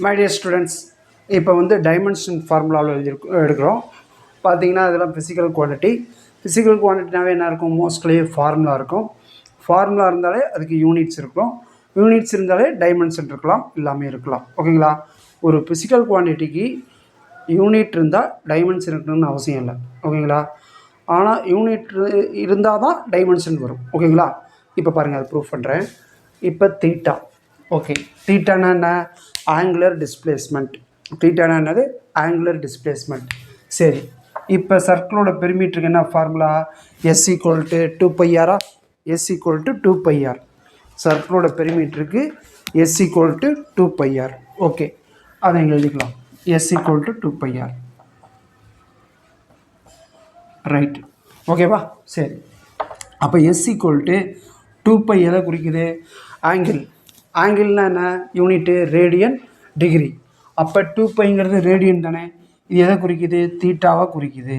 My dear students, இப்போ வந்து dimension ஃபார்முலாவில் எடுக்கிறோம். பார்த்தீங்கன்னா அதெல்லாம் ஃபிசிக்கல் குவான்டிட்டினாவே என்ன இருக்கும்? மோஸ்ட்லி ஃபார்முலா இருக்கும். ஃபார்முலா இருந்தாலே அதுக்கு யூனிட்ஸ் இருக்கும். யூனிட்ஸ் இருந்தாலே டைமென்ஷன் இருக்கலாம், எல்லாமே இருக்கலாம். ஓகேங்களா? ஒரு ஃபிசிக்கல் குவான்டிட்டிக்கு யூனிட் இருந்தால் டைமென்ஷன் இருக்கணும்னு அவசியம் இல்லை. ஓகேங்களா? ஆனால் யூனிட் இருந்தால் தான் டைமென்ஷன் வரும். ஓகேங்களா? இப்போ பாருங்கள், அதை ப்ரூஃப் பண்ணுறேன். இப்போ தீட்டா. ஓகே, தீட்டானா என்ன? Angular displacement. தீட்டானா என்னது? Angular displacement. சரி, இப்போ சர்க்கிளோட பெரிமீட்டருக்கு என்ன formula? S equal to 2πr. S equal to 2πr. சர்க்கிளோட பெரிமீட்டருக்கு S equal to 2πr. Okay, அதை இங்கே எழுதிக்கலாம். S equal to 2πr. Right, ஓகேவா? சரி, அப்போ எஸ் ஈக்குவல் டு 2π எதை குறிக்குது? ஆங்கிள். ஆங்கிள்னா என்ன? Unit radian degree. அப்போ 2πங்கிறது ரேடியன் தானே. இது எதை குறிக்குது? தீட்டாவை குறிக்குது.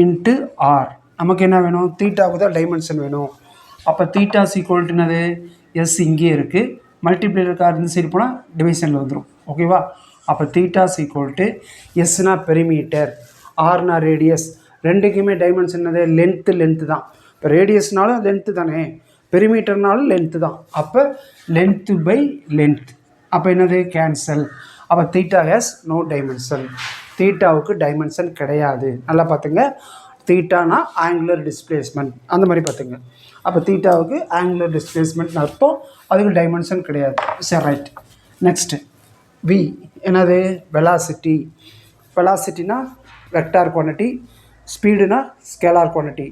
Into r. நமக்கு என்ன வேணும்? தீட்டாவுக்கு தான் டைமென்ஷன் வேணும். அப்போ தீட்டா சீக்குவல்ட்டுனது எஸ் இங்கே இருக்குது. மல்டிப்ளேயர் கார் இந்த சைடு போனால் டிவிஷனில் வந்துடும். ஓகேவா? அப்போ தீட்டா சீக்குவல்ட்டு எஸ்னா பெரிமீட்டர், ஆர்னா ரேடியஸ். ரெண்டுக்குமே டைமென்ஷன் என்னது? லென்த்து தான். இப்போ ரேடியஸ்னாலும் லென்த்து தானே, பெரிமீட்டர்னாலும் லென்த்து தான். அப்போ லென்த்து பை லென்த். அப்போ என்னது? கேன்சல். அப்போ தீட்டா ஹேஸ் நோ டைமென்ஷன். தீட்டாவுக்கு டைமென்ஷன் கிடையாது. நல்லா பார்த்துங்க. தீட்டானா ஆங்குலர் டிஸ்பிளேஸ்மெண்ட், அந்த மாதிரி பார்த்துங்க. அப்போ தீட்டாவுக்கு ஆங்குலர் டிஸ்பிளேஸ்மெண்ட் அர்த்தம், அதுக்கு டைமென்ஷன் கிடையாது. சரி, ரைட். நெக்ஸ்ட்டு வி என்னது? வெலாசிட்டி. வெலாசிட்டினா வெக்டார் குவான்டிட்டி, ஸ்பீடுனா ஸ்கேலார் குவான்டிட்டி.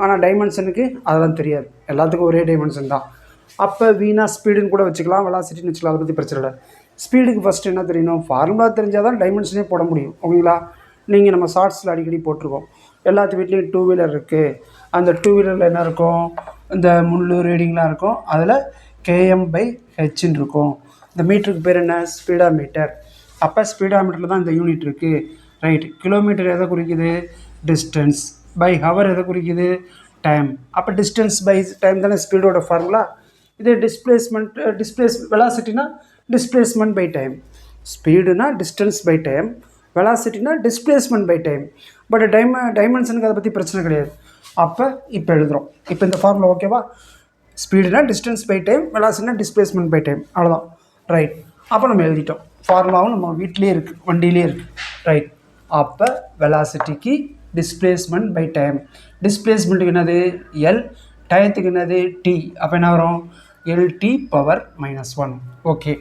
ஆனால் டைமென்ஷனுக்கு அதெல்லாம் தெரியாது, எல்லாத்துக்கும் ஒரே டைமென்ஷன் தான். அப்போ வீணா ஸ்பீடுன்னு கூட வச்சுக்கலாம், வெலாசிட்டின்னு வச்சுக்கலாம், அதை பற்றி பிரச்சனை இல்லை. ஸ்பீடுக்கு ஃபஸ்ட்டு என்ன தெரியணும்? ஃபார்முலா தெரிஞ்சால் தான் டைமென்ஷனே போட முடியும். ஓகேங்களா? நீங்கள் நம்ம ஷார்ட்ஸில் அடிக்கடி போட்டிருக்கோம். எல்லாத்து வீட்லேயும் 2 வீலர் இருக்குது. அந்த 2 வீலரில் என்ன இருக்கும்? இந்த முள்ளு ரீடிங்லாம் இருக்கும். அதில் km/hன்னு இருக்கும். இந்த மீட்டருக்கு பேர் என்ன? Speedo metre. அப்போ ஸ்பீடா மீட்டரில் தான் இந்த யூனிட் இருக்குது. ரைட். கிலோமீட்டர் எதை குறிக்குது? டிஸ்டன்ஸ். பை ஹவர் எதை குறிக்குது? டைம். அப்போ டிஸ்டன்ஸ் பை டைம் தானே ஸ்பீடோட ஃபார்முலா. இது வெலாசிட்டினா டிஸ்பிளேஸ்மெண்ட் பை டைம். ஸ்பீடுனா டிஸ்டன்ஸ் பை டைம், வெலாசிட்டினா டிஸ்பிளேஸ்மெண்ட் பை டைம். பட் டைமென்ஷனுக்கு அதை பற்றி பிரச்சனை கிடையாது. அப்போ இப்போ எழுதுகிறோம். இப்போ இந்த ஃபார்முலா ஓகேவா? ஸ்பீடுனா டிஸ்டன்ஸ் பை டைம், வெலாசிட்டினா டிஸ்பிளேஸ்மெண்ட் பை டைம், அவ்வளோதான். ரைட். அப்போ நம்ம எழுதிட்டோம். ஃபார்முலாவும் நம்ம வீட்டிலே இருக்குது, வண்டியிலே இருக்குது. ரைட். அப்போ வெலாசிட்டிக்கு டிஸ்பிளேஸ்மெண்ட் பை டைம். டிஸ்பிளேஸ்மெண்ட்டுக்கு என்னது? எல். டயத்துக்கு என்னது? டி. அப்போ என்ன வரும்? LT⁻−1. ஓகே,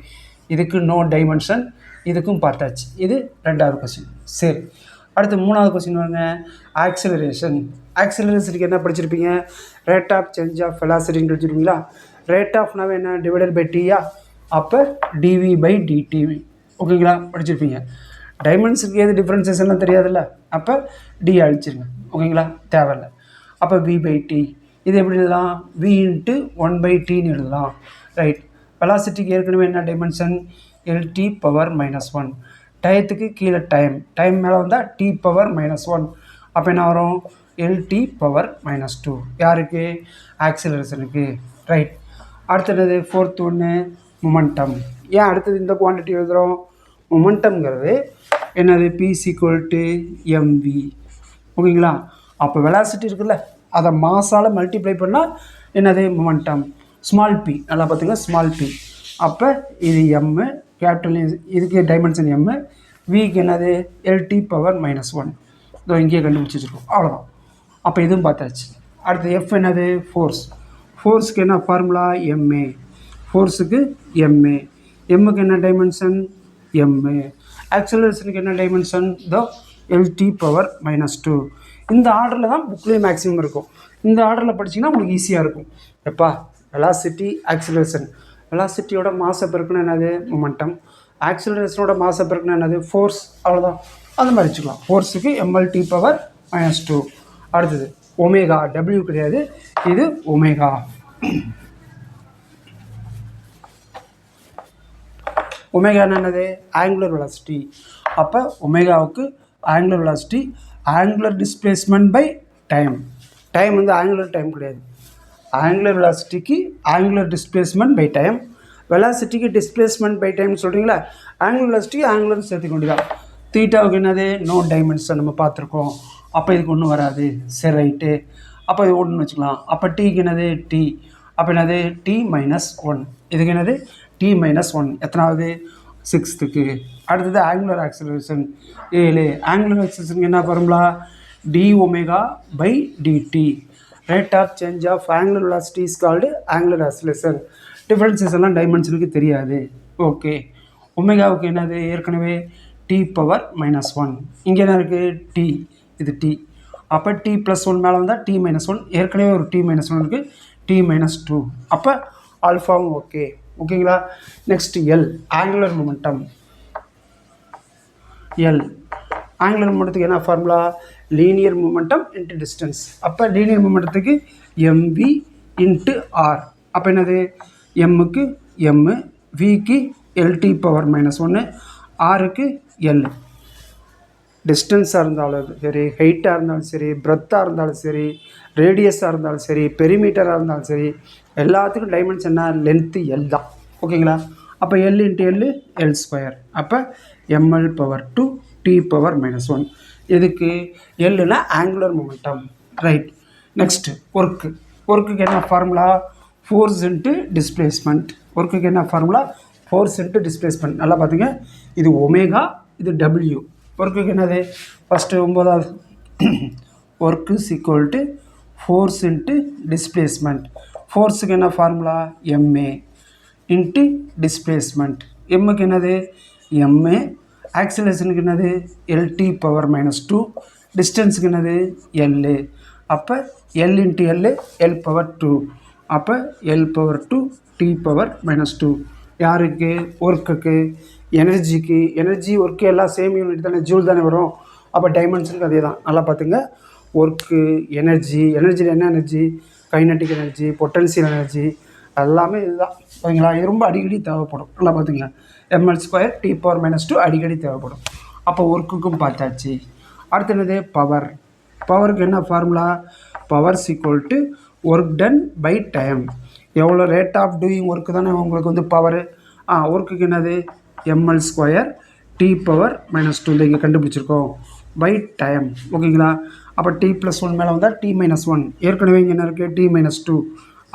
இதுக்கு நோ டைமென்ஷன், இதுக்கும் பார்த்தாச்சு. இது ரெண்டாவது கொஸ்டின். சரி, அடுத்து மூணாவது கொஸ்டின் வாங்க. ஆக்சிலரேஷன். ஆக்சிலரேஷனுக்கு என்ன படிச்சிருப்பீங்க? ரேட் ஆஃப் சேஞ்ச் ஆஃப் வெலாசிட்டின்னு படிச்சிருப்பீங்களா? ரேட் ஆஃப்னாவே என்ன? டிவைடட் பை டியா. அப்போ dv/dt. ஓகேங்களா? படிச்சிருப்பீங்க. டைமென்ஷனுக்கு எது டிஃப்ரென்சேஷன்லாம் தெரியாதுல்ல, அப்போ டி அழிச்சிருங்க. ஓகேங்களா? தேவையில்லை. அப்போ v/t. இது எப்படி எழுதலாம்? v/1/tன்னு எழுதலாம். ரைட். வெலாசிட்டிக்கு ஏற்கனவே என்ன டைமென்ஷன்? LT⁻−1. டயத்துக்கு கீழே டைம் மேலே வந்தால் T⁻−1. அப்போ என்ன வரும்? LT⁻−2. யாருக்கு? ஆக்சிலரேஷனுக்கு. ரைட். அடுத்தது ஃபோர்த் ஒன்று மொமெண்டம். ஏன் அடுத்தது இந்த குவான்டிட்டி எழுதுகிறோம்? மொமெண்டம்ங்கிறது என்னது? P=mv. ஓகேங்களா? அப்போ வெலாசிட்டி இருக்குல்ல, அதை மாஸால் மல்டிப்ளை பண்ணால் என்னது? மொமெண்டம். Small p. நல்லா பார்த்துங்க, ஸ்மால் பி. அப்போ இது எம்மு, கேபிட்டல் இதுக்கு டைமென்ஷன் எம்மு, விக்கு என்னது? LT⁻−1. இதோ இங்கேயே கண்டுபிடிச்சி வச்சுருக்கோம், அவ்வளோதான். அப்போ இதுவும் பார்த்தாச்சு. அடுத்து எஃப் என்னது? ஃபோர்ஸ். ஃபோர்ஸுக்கு என்ன ஃபார்முலா? எம்ஏ. ஃபோர்ஸுக்கு எம்ஏ. எம்முக்கு என்ன டைமென்ஷன்? எம்மு. ஆக்சிலரேஷனுக்கு என்ன டைமென்ஷன்? இதோ LT⁻−2. இந்த ஆர்டரில் தான் புக்லேயும் மேக்ஸிமம் இருக்கும். இந்த ஆர்டரில் படிச்சிங்கன்னா உங்களுக்கு ஈஸியாக இருக்கும். எப்பா? Velocity, acceleration. வெலாசிட்டியோட மாசை பெருக்குன்னா என்னது? மொமெண்டம். ஆக்சிலரேஷனோட மாசை பெருக்குன்னா என்னது? ஃபோர்ஸ். அவ்வளோதான். அந்த மாதிரி வச்சுக்கலாம். ஃபோர்ஸுக்கு mLT⁻−2. அடுத்தது ஒமேகா. டபிள்யூ கிடையாது, இது ஒமேகா. ஒமேகா என்னது? Angular velocity. அப்போ ஒமேகாவுக்கு angular velocity, angular displacement by time. Time வந்து ஆங்குலர் டைம் கிடையாது. ஆங்குலர் வெலாசிட்டிக்கு ஆங்குலர் டிஸ்பிளேஸ்மெண்ட் பை டைம். வெலாசிட்டிக்கு டிஸ்பிளேஸ்மெண்ட் பை டைம் சொல்கிறீங்களா, ஆங்குலர் வெலாசிட்டி ஆங்குலர் சேர்த்துக்க வேண்டியதான். தீட்டாவுக்கு என்னது நோ டைமென்ஷன் நம்ம பார்த்துருக்கோம், அப்போ இதுக்கு ஒன்றும் வராது. சரி ரைட்டு, அப்போ இது ஒன்றுன்னு வச்சுக்கலாம். அப்போ டீக்கு என்னது டி, அப்போ என்னது t-1, இதுக்கு என்னது t-1, எத்தனாவது 6th. அடுத்தது ஆங்குலர் ஆக்சிலரேஷன் 7. ஆங்குலர் ஆக்சிலரேஷனுக்கு என்ன formula, d⍵/dt. Rate of change of angular velocity is called angular acceleration. Differences எல்லாம் டைமென்ஷனுக்கு தெரியாது. ஓகே, ஒமேகாவுக்கு என்னது ஏற்கனவே t⁻−1, இங்கே என்ன இருக்குது t, இது t. அப்போ t+1 மேலே வந்தால் t-1, ஏற்கனவே ஒரு t-1 இருக்குது, t-2. அப்போ ஆல்ஃபாவும் ஓகே. ஓகேங்களா. Next L, angular momentum. L angular மொமெண்டத்துக்கு என்ன formula, linear momentum into distance. அப்போ லீனியர் மொமெண்டத்துக்கு mv இன்ட்டு ஆர். அப்போ என்னது எம்முக்கு எம், விக்கு LT⁻−1, ஆருக்கு எல். டிஸ்டன்ஸாக இருந்தாலும் சரி, ஹைட்டாக இருந்தாலும் சரி, பிரெத்தாக இருந்தாலும் சரி, ரேடியஸாக இருந்தாலும் சரி, பெரிமீட்டராக இருந்தாலும் சரி, எல்லாத்துக்கும் டைமென்ஷன்னா லென்த்து எல் தான். ஓகேங்களா. அப்போ எல் இன்ட்டு எல் L². அப்போ ml/2 t⁻−1. எதுக்கு எல்லுனா ஆங்குலர் மொமெண்டம். ரைட். நெக்ஸ்ட்டு ஒர்க்குக்கு என்ன ஃபார்முலா, ஃபோர்ஸ் இன்ட்டு டிஸ்பிளேஸ்மெண்ட். ஒர்க்குக்கு என்ன ஃபார்முலா, ஃபோர்ஸ் இன்ட்டு டிஸ்பிளேஸ்மெண்ட். நல்லா பார்த்துங்க, இது ஒமேகா, இது டபிள்யூ. ஒர்க்குக்கு என்னது, ஃபஸ்ட்டு 9வது ஒர்க்கு = ஃபோர்ஸ் இன்ட்டு டிஸ்பிளேஸ்மெண்ட். ஃபோர்ஸுக்கு என்ன ஃபார்முலா, MA இன்ட்டு டிஸ்பிளேஸ்மெண்ட். எம்முக்கு என்னது MA, ஆக்சிலரேஷனுக்கு என்னது LT⁻−2, டிஸ்டன்ஸுக்கு என்னது L. அப்போ L இன்ட்டு L L/2. அப்போ L/2 t⁻−2. யாருக்கு, ஒர்க்குக்கு. எனர்ஜிக்கு, எனர்ஜி ஒர்க்கு எல்லாம் சேம் யூனிட் தானே, ஜூல் தானே வரும். அப்போ டைமென்ஷனுக்கு அதே தான். நல்லா பார்த்துங்க, ஒர்க்கு, எனர்ஜியில் என்ன energy, kinetic energy, potential energy, எல்லாமே இதுதான். ஓகேங்களா. இது ரொம்ப அடிக்கடி தேவைப்படும். நல்லா பார்த்துங்க, ml² t⁻−2 அடிக்கடி தேவைப்படும். அப்போ ஒர்க்குக்கும் பார்த்தாச்சு. அடுத்து என்னது, பவருக்கு என்ன formula, power = work done by time. எவ்வளோ ரேட் ஆஃப் டூயிங் ஒர்க்கு தானே உங்களுக்கு வந்து பவரு. ஒர்க்குக்கு என்னது ml² t⁻−2, இங்கே கண்டுபிடிச்சிருக்கோம், பை டைம். ஓகேங்களா. அப்போ t+1 மேலே வந்தால் t-1, ஏற்கனவே இங்கே என்ன இருக்குது t-2.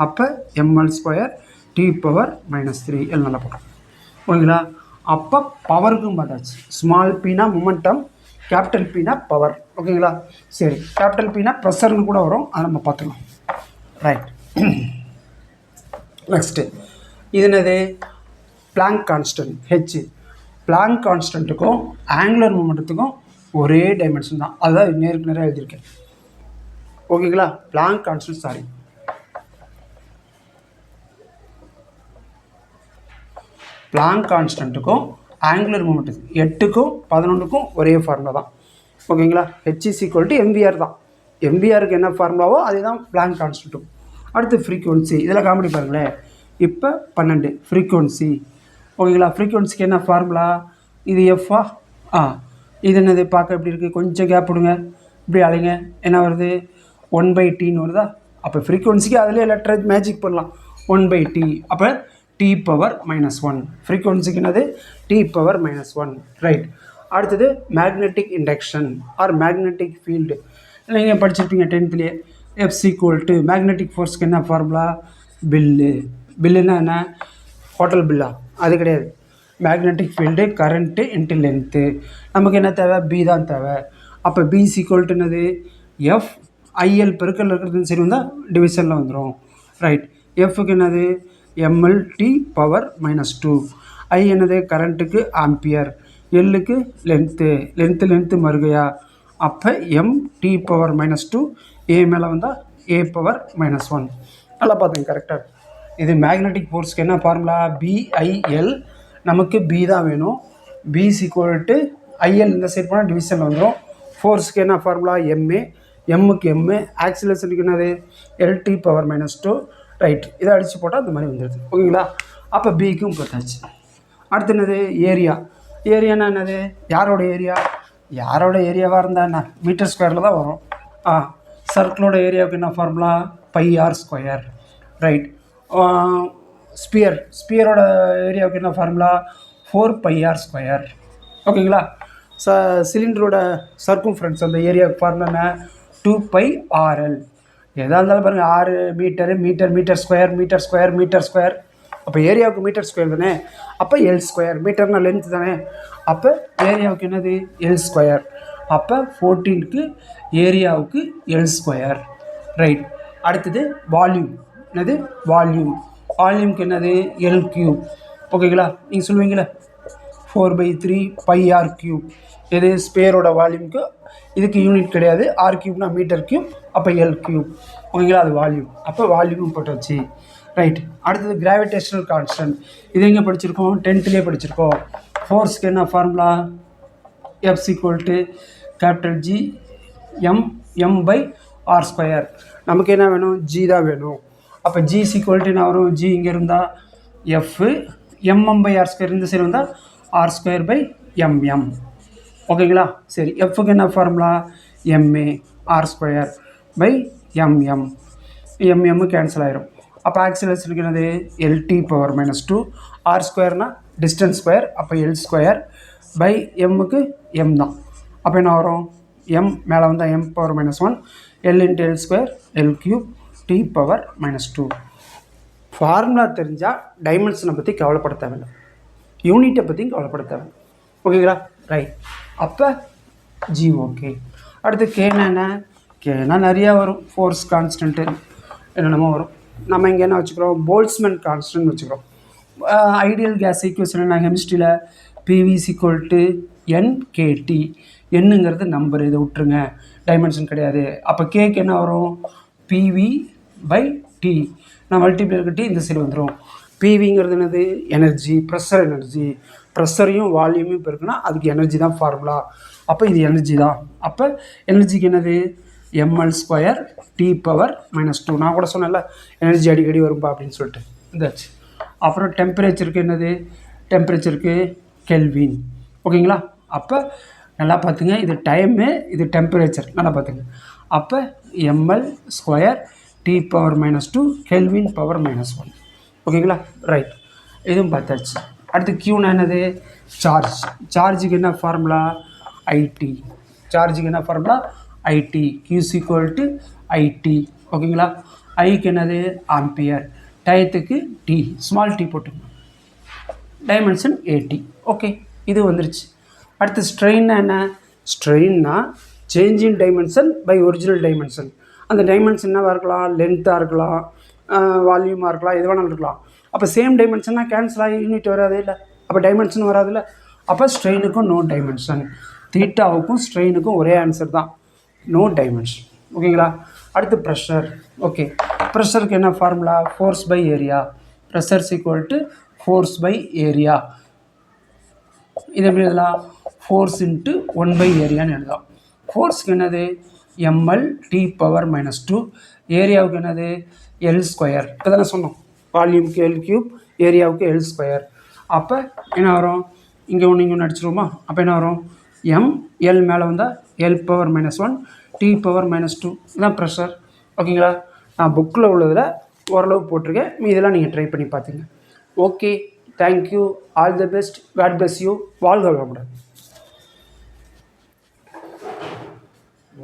அப்போ ml² t⁻−3 எல்லாம் நல்லா போடும். ஓகேங்களா. அப்போ பவருக்கும் பார்த்தாச்சு. Small Beena momentum, capital Beena power. ஓகேங்களா. சரி, கேபிட்டல் பீனா ப்ரெஷர்னு கூட வரும், அதை நம்ம பார்த்துக்கலாம். ரைட். நெக்ஸ்ட்டு இது என்னது, பிளாங்க் கான்ஸ்டன்ட் H. பிளாங்க் கான்ஸ்டன்ட்டுக்கும் ஆங்குலர் மொமெண்டத்துக்கும் ஒரே டைமென்ஷன் தான், அதுதான் நேருக்கு நேராக எழுதியிருக்கேன். ஓகேங்களா. பிளாங்க் கான்ஸ்டன்ட், பிளாங்க் கான்ஸ்டன்ட்டுக்கும் ஆங்குலர் மொமெண்டத்துக்கும் 8க்கும் 11க்கும் ஒரே ஃபார்முலா தான். ஓகேங்களா. H = mvr தான். mvrக்கு என்ன ஃபார்முலாவோ அதே தான் பிளாங்க் கான்ஸ்டன்ட்டும். அடுத்து ஃப்ரீக்வன்சி, இதில் காமெடி பாருங்களேன். இப்போ 12 ஃப்ரீக்வன்சி. ஓகேங்களா. ஃப்ரீக்வன்சிக்கு என்ன ஃபார்முலா, இது எஃப்ஆ, இது என்னது பார்க்க எப்படி இருக்குது, கொஞ்சம் கேப் விடுங்க, இப்படி அலைங்க, என்ன வருது 1/tன்னு வருதா. அப்போ ஃப்ரீக்வன்சிக்கு அதிலே லெட்டர் மேஜிக் பண்ணலாம், 1/t. அப்போ t⁻−1. ஃப்ரீக்வன்சிக்கு என்னது t⁻−1. ரைட். அடுத்தது magnetic induction R magnetic field. நீங்கள் படிச்சிருப்பீங்க 10th F = மேக்னெட்டிக் ஃபோர்ஸ்க்கு என்ன ஃபார்முலா, பில்லுன்னா என்ன, ஹோட்டல் பில்லா, அது கிடையாது. Magnetic field current into length. நமக்கு என்ன தேவை, பி தான் தேவை. அப்போ B = என்னது F IL பெருக்கல் இருக்கிறது சரி வந்தால் டிவிஷனில் வந்துடும். ரைட். எஃப்க்கு என்னது mLT⁻−2. I என்னது கரண்ட்டுக்கு ஆம்பியர், எல்லுக்கு லென்த்து மறுகையா. அப்போ MT⁻−2, ஏ மேலே வந்தால் A⁻−1. நல்லா பார்த்துங்க கரெக்டாக. இது மேக்னெட்டிக் ஃபோர்ஸ்க்கு என்ன ஃபார்முலா, BIL. நமக்கு B தான் வேணும். B = IL, இந்த சைட் போனால் டிவிஷனில் வந்துடும். ஃபோர்ஸுக்கு என்ன ஃபார்முலா, MA. எம்முக்கு M, ஆக்சிலரேஷனுக்கு என்னது LT⁻−2. ரைட். இதை அடித்து போட்டால் அந்த மாதிரி வந்துடுது. ஓகேங்களா. அப்போ பிக்கும் பார்த்தாச்சு. அடுத்து என்னது, ஏரியானா என்னது, யாரோட ஏரியாவாக இருந்தால் என்ன, மீட்டர் ஸ்கொயரில் தான் வரும். சர்க்கிளோட ஏரியாவுக்கு என்ன ஃபார்முலா, πr². ரைட். ஸ்பியரோட ஏரியாவுக்கு என்ன ஃபார்முலா 4πr². ஓகேங்களா? சிலிண்டரோட சர்க்கம்ஃபரன்ஸ் அந்த ஏரியாவுக்கு ஃபார்முலா என்ன 2πrl. எதாக இருந்தாலும் பாருங்கள், 6 மீட்டரு, மீட்டர் ஸ்கொயர். அப்போ ஏரியாவுக்கு மீட்டர் ஸ்கொயர் தானே, அப்போ L². மீட்டர்னா லென்த் தானே, அப்போ ஏரியாவுக்கு என்னது L². அப்போ 14க்கு ஏரியாவுக்கு L². ரைட். அடுத்தது வால்யூம். என்னது வால்யூம்க்கு என்னது L3. ஓகேங்களா? நீங்கள் சொல்லுவீங்களா 4/3πr3. எது ஸ்பேரோட வால்யூமுக்கு. இதுக்கு யூனிட் கிடையாது, r³ மீட்டர் கியூப், அப்போ L3. ஓகேங்களா? அது வால்யூம். அப்போ வால்யூம் போட்டாச்சு. ரைட். அடுத்தது கிராவிடேஷனல் கான்ஸ்டன்ட். இது எங்கே படிச்சிருக்கோம்? 10th படிச்சிருக்கோம். ஃபோர்ஸ்க்கு என்ன ஃபார்முலா? F = G m/r². நமக்கு என்ன வேணும்? G தான் வேணும். அப்போ G = என்ன வரும்? G இங்கே இருந்தால் F mm/r², இந்த சைடு வந்தால் r²/mm. ஓகேங்களா? சரி, எஃப்க்கு என்ன formula? ma r²/mm. mm cancel ஆயிரும். அப்போ ஆக்சிலரேஷனுக்கு என்னது? L⁻². r²னா டிஸ்டன்ஸ் ஸ்கொயர், அப்போ L²/mக்கு m தான். அப்போ என்ன வரும்? m மேலே வந்தால் m⁻⁻1 L × L², L³ T⁻⁻2. Formula தெரிஞ்சால் டைமென்ஷனை பற்றி கவலைப்பட தேவையில்லை, யூனிட்டை பற்றியும் கவலைப்பட தேவை. ஓகேங்களா? ரைட். அப்போ ஜி ஓகே. அடுத்து கேனா என்ன? கேனா நிறையா வரும். ஃபோர்ஸ் கான்ஸ்டன்ட்டு என்னென்னமோ வரும். நம்ம இங்கே என்ன வச்சுக்கிறோம்? போல்ட்ஸ்மேன் கான்ஸ்டன்ட் வச்சுக்கிறோம். ஐடியல் கேஸ் ஈக்குவேஷன் என்ன கெமிஸ்ட்ரியில்? PV = NKT. என்னங்கிறது நம்பர், இதை விட்டுருங்க, டைமென்ஷன் கிடையாது. அப்போ கேக்கு என்ன வரும்? PV/T. நான் மல்டிப்ளேக்கு T இந்த சைடு வந்துடும். PVங்கிறது என்னது? எனர்ஜி, ப்ரெஷரையும் வால்யூமையும் இப்போ இருக்குன்னா அதுக்கு எனர்ஜி தான் ஃபார்முலா. அப்போ இது எனர்ஜி தான். அப்போ எனர்ஜிக்கு என்னது? ml² T⁻⁻2. நான் கூட சொன்னேன்ல எனர்ஜி அடிக்கடி வரும்பா அப்படின்னு சொல்லிட்டு, இதாச்சு. அப்புறம் டெம்பரேச்சருக்கு என்னது? டெம்பரேச்சருக்கு கெல்வின். ஓகேங்களா? அப்போ நல்லா பார்த்துங்க, இது டைமு, இது டெம்பரேச்சர், நல்லா பார்த்துங்க. அப்போ ml² T⁻⁻2 Kelvin⁻⁻1. ஓகேங்களா? ரைட். இதுவும் பார்த்தாச்சு. அடுத்து க்யூனா என்னது? சார்ஜுக்கு என்ன ஃபார்முலா? IT. சார்ஜுக்கு என்ன ஃபார்முலா? IT. Q = IT. ஓகேங்களா? ஐக்கு என்னது? ஆம்பியர். டயத்துக்கு T, ஸ்மால் டி போட்டுங்க. டைமென்ஷன் 80. ஓகே, இது வந்துருச்சு. அடுத்து ஸ்ட்ரெயின்னா என்ன? ஸ்ட்ரெயின்னா change in dimension by original dimension. அந்த டைமென்ஷன் என்னவாக இருக்கலாம்? லென்த்தாக இருக்கலாம், வால்யூமாக இருக்கலாம், எது வேணாலும் இருக்கலாம். அப்போ சேம் டைமென்ஷன்னா கேன்சல் ஆகி யூனிட் வராது இல்லை, அப்போ டைமென்ஷன் வராதுல்ல. அப்போ ஸ்ட்ரெயினுக்கும் நோ டைமென்ஷன், தீட்டாவுக்கும் ஸ்ட்ரெயினுக்கும் ஒரே ஆன்சர் தான், நோ டைமென்ஷன். ஓகேங்களா? அடுத்து ப்ரெஷர். ஓகே, ப்ரெஷருக்கு என்ன ஃபார்முலா? ஃபோர்ஸ்/ஏரியா. ப்ரெஷர் = ஃபோர்ஸ்/ஏரியா. இது எப்படி எழுதலாம்? ஃபோர்ஸ் × 1/ஏரியான்னு எழுதலாம். ஃபோர்ஸ்க்கு என்னது? ml T⁻⁻2. ஏரியாவுக்கு என்னது? L². இப்போ தானே சொன்னோம், வால்யூமுக்கு L3, ஏரியாவுக்கு L². அப்போ என்ன வரும்? இங்கே ஒன்று அடிச்சிருவோமா? அப்போ என்ன வரும்? L மேலே வந்தால் L⁻⁻1 T⁻⁻2. இதுதான் ப்ரெஷர். ஓகேங்களா? நான் புக்கில் உள்ளதில் ஓரளவு போட்டிருக்கேன், இதெல்லாம் நீங்கள் ட்ரை பண்ணி பார்த்துங்க. Okay, thank you, all the best, God bless you, வாழ்க வளமுடன்.